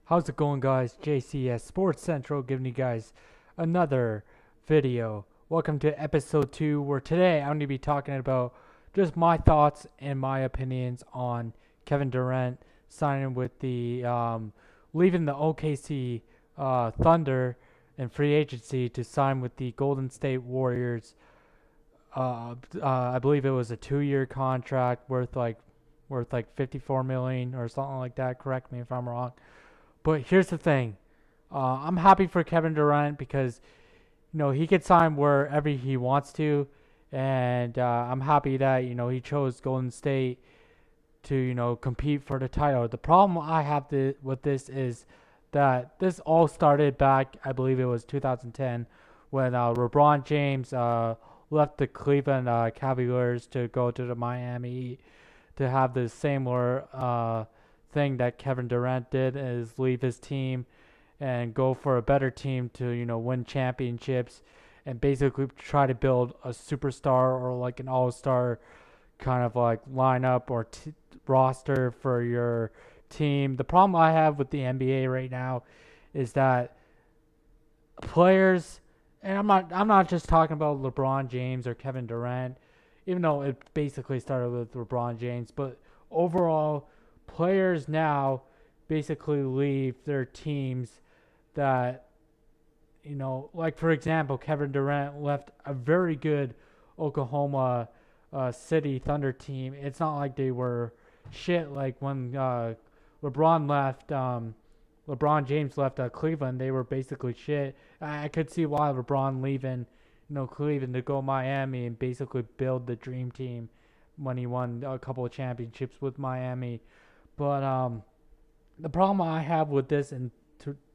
How's it going, guys? JCS Sports Central giving you guys another video. Welcome to episode 2, where today I'm going to be talking about just my thoughts and my opinions on Kevin Durant signing with leaving the OKC Thunder and free agency to sign with the Golden State Warriors. I believe it was a 2-year contract worth like 54 million or something like that. Correct me if I'm wrong. But here's the thing. I'm happy for Kevin Durant because he could sign wherever he wants to, and I'm happy that he chose Golden State to compete for the title. The problem I have with this is that this all started back, I believe it was 2010, when LeBron James left the Cleveland Cavaliers to go to the Miami Heat to have the similar thing that Kevin Durant did, is leave his team and go for a better team to win championships and basically try to build a superstar or like an all-star kind of like lineup or roster for your team. The problem I have with the NBA right now is that players, and I'm not just talking about LeBron James or Kevin Durant, even though it basically started with LeBron James, but overall players now basically leave their teams that, like for example, Kevin Durant left a very good Oklahoma City Thunder team. It's not like they were shit like when LeBron left. LeBron James left Cleveland. They were basically shit. I could see why LeBron leaving, Cleveland to go Miami and basically build the dream team when he won a couple of championships with Miami. But the problem I have with this in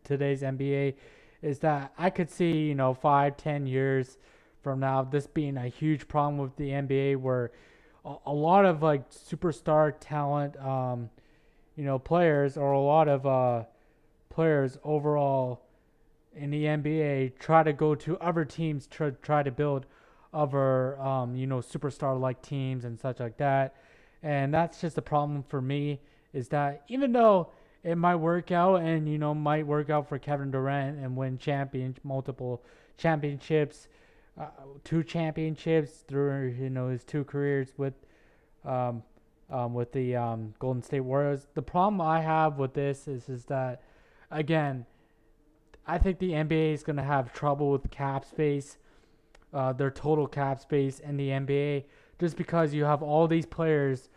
today's NBA is that I could see, 5, 10 years from now, this being a huge problem with the NBA, where a lot of like superstar talent, players, or a lot of players overall in the NBA try to go to other teams to try to build other, superstar like teams and such like that. And that's just a problem for me, is that even though it might work out and might work out for Kevin Durant and win multiple championships, 2 championships through his 2 careers um, with the Golden State Warriors. The problem I have with this is that, again, I think the NBA is going to have trouble with cap space, their total cap space in the NBA, just because you have all these players,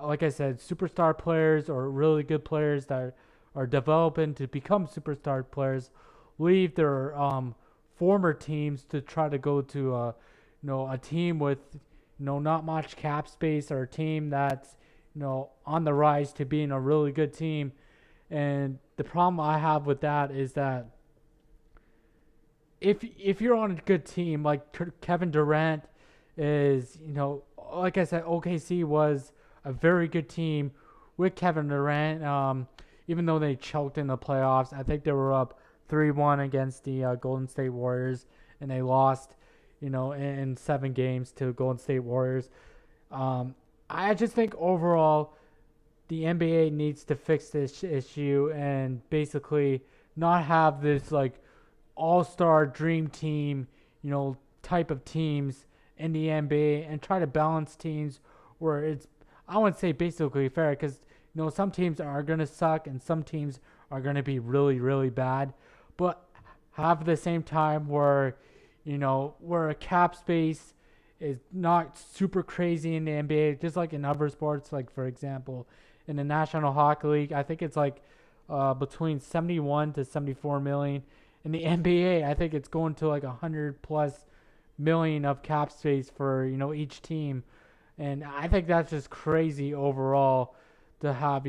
like I said, superstar players or really good players that are developing to become superstar players, leave their former teams to try to go to a team with not much cap space, or a team that's on the rise to being a really good team. And the problem I have with that is that if you're on a good team like Kevin Durant is, like I said, OKC was a very good team with Kevin Durant. Even though they choked in the playoffs, I think they were up 3-1 against the Golden State Warriors, and they lost, in 7 games to Golden State Warriors. I just think overall the NBA needs to fix this issue and basically not have this like all-star dream team, type of teams in the NBA, and try to balance teams where it's, I wouldn't say basically fair, because some teams are gonna suck and some teams are gonna be really really bad, but have the same time where where a cap space is not super crazy in the NBA, just like in other sports. Like for example, in the National Hockey League, I think it's like between 71 to 74 million. In the NBA, I think it's going to like 100+ million of cap space for each team, and I think that's just crazy overall to have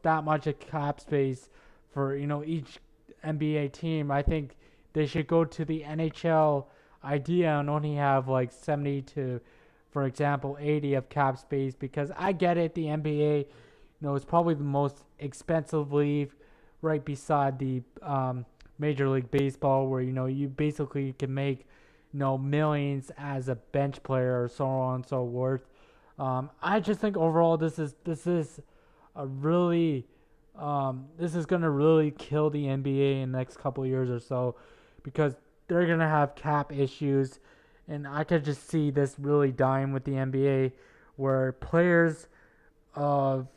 that much of cap space for each NBA team. I think they should go to the NHL idea and only have like 70 to, for example, 80 of cap space, because I get it. The NBA, is probably the most expensive league, right beside the Major League Baseball, where you basically can make millions as a bench player, or so on and so forth. I just think overall this is a really This is gonna really kill the NBA in the next couple of years or so, because they're gonna have cap issues, and I could just see this really dying with the NBA, where players of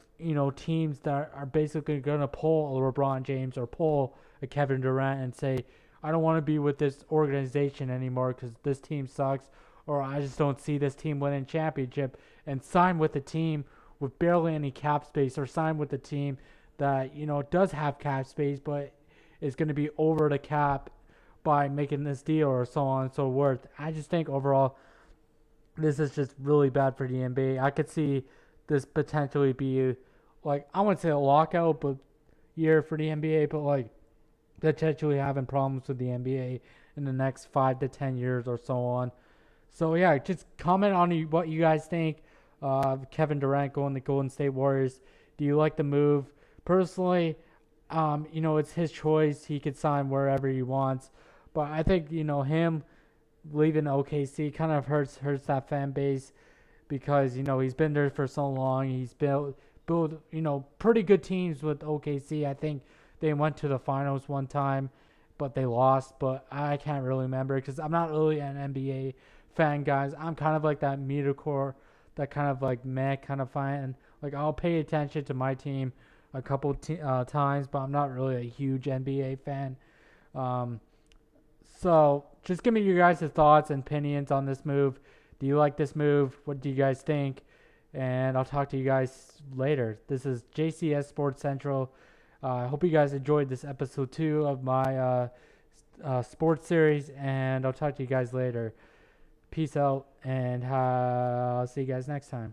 teams that are basically gonna pull a LeBron James or pull a Kevin Durant and say, I don't want to be with this organization anymore because this team sucks, or I just don't see this team winning championship, and sign with a team with barely any cap space, or sign with a team that does have cap space but is going to be over the cap by making this deal or so on and so forth. I just think overall this is just really bad for the NBA. I could see this potentially be like, I wouldn't say a lockout but year for the NBA, but like potentially having problems with the NBA in the next 5 to 10 years or so on. So yeah, just comment on what you guys think of Kevin Durant going to Golden State Warriors. Do you like the move? Personally, it's his choice. He could sign wherever he wants, but I think him leaving OKC kind of hurts that fan base, because he's been there for so long. He's built pretty good teams with OKC. I think they went to the finals one time, but they lost. But I can't really remember because I'm not really an NBA fan, guys. I'm kind of like that metercore, that kind of like meh kind of fan. Like, I'll pay attention to my team a couple times, but I'm not really a huge NBA fan. Um, so just give me your guys' thoughts and opinions on this move. Do you like this move? What do you guys think? And I'll talk to you guys later. This is JCS Sports Central. I hope you guys enjoyed this episode 2 of my sports series, and I'll talk to you guys later. Peace out, and I'll see you guys next time.